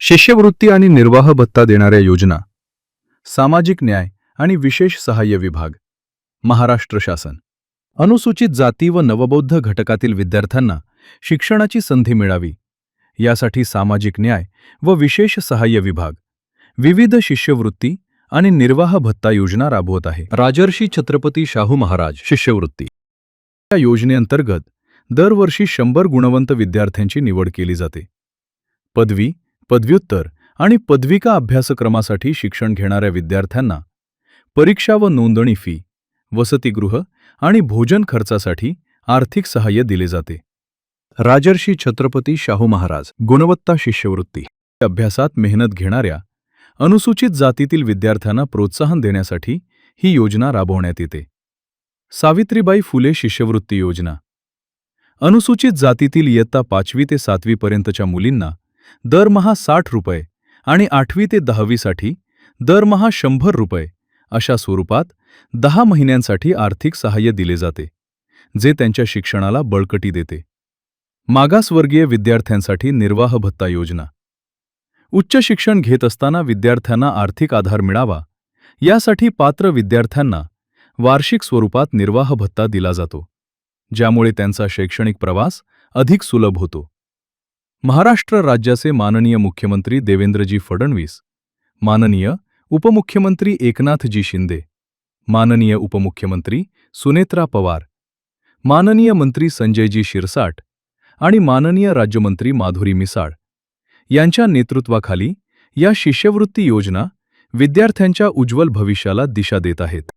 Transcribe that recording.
शिष्यवृत्ती आणि निर्वाह भत्ता देणाऱ्या योजना. सामाजिक न्याय आणि विशेष सहाय्य विभाग, महाराष्ट्र शासन. अनुसूचित जाती व नवबौद्ध घटकातील विद्यार्थ्यांना शिक्षणाची संधी मिळावी यासाठी सामाजिक न्याय व विशेष सहाय्य विभाग विविध शिष्यवृत्ती आणि निर्वाह भत्ता योजना राबवत आहे. राजर्षी छत्रपती शाहू महाराज शिष्यवृत्ती या योजनेअंतर्गत दरवर्षी 100 गुणवंत विद्यार्थ्यांची निवड केली जाते. पदवी, पदव्युत्तर आणि पदविका अभ्यासक्रमासाठी शिक्षण घेणाऱ्या विद्यार्थ्यांना परीक्षा व नोंदणी फी, वसतिगृह आणि भोजन खर्चासाठी आर्थिक सहाय्य दिले जाते. राजर्षी छत्रपती शाहू महाराज गुणवत्ता शिष्यवृत्ती अभ्यासात मेहनत घेणाऱ्या अनुसूचित जातीतील विद्यार्थ्यांना प्रोत्साहन देण्यासाठी ही योजना राबवण्यात येते. सावित्रीबाई फुले शिष्यवृत्ती योजना. अनुसूचित जातीतील इयत्ता 5वी ते 7वी पर्यंतच्या मुलींना दरमहा 60 रुपये आणि 8वी ते 10वी साठी दरमहा 100 रुपये अशा स्वरूपात 10 महिन्यांसाठी आर्थिक सहाय्य दिले जाते, जे त्यांच्या शिक्षणाला बळकटी देते. मागासवर्गीय विद्यार्थ्यांसाठी निर्वाह भत्ता योजना. उच्च शिक्षण घेत असताना विद्यार्थ्यांना आर्थिक आधार मिळावा यासाठी पात्र विद्यार्थ्यांना वार्षिक स्वरूपात निर्वाह भत्ता दिला जातो, ज्यामुळे त्यांचा शैक्षणिक प्रवास अधिक सुलभ होतो. महाराष्ट्र राज्याचे माननीय मुख्यमंत्री देवेंद्रजी फडणवीस, माननीय उपमुख्यमंत्री एकनाथजी शिंदे, माननीय उपमुख्यमंत्री सुनेत्रा पवार, माननीय मंत्री संजयजी शिरसाट आणि माननीय राज्यमंत्री माधुरी मिसाळ यांच्या नेतृत्वाखाली या शिष्यवृत्ती योजना विद्यार्थ्यांच्या उज्ज्वल भविष्याला दिशा देत आहेत.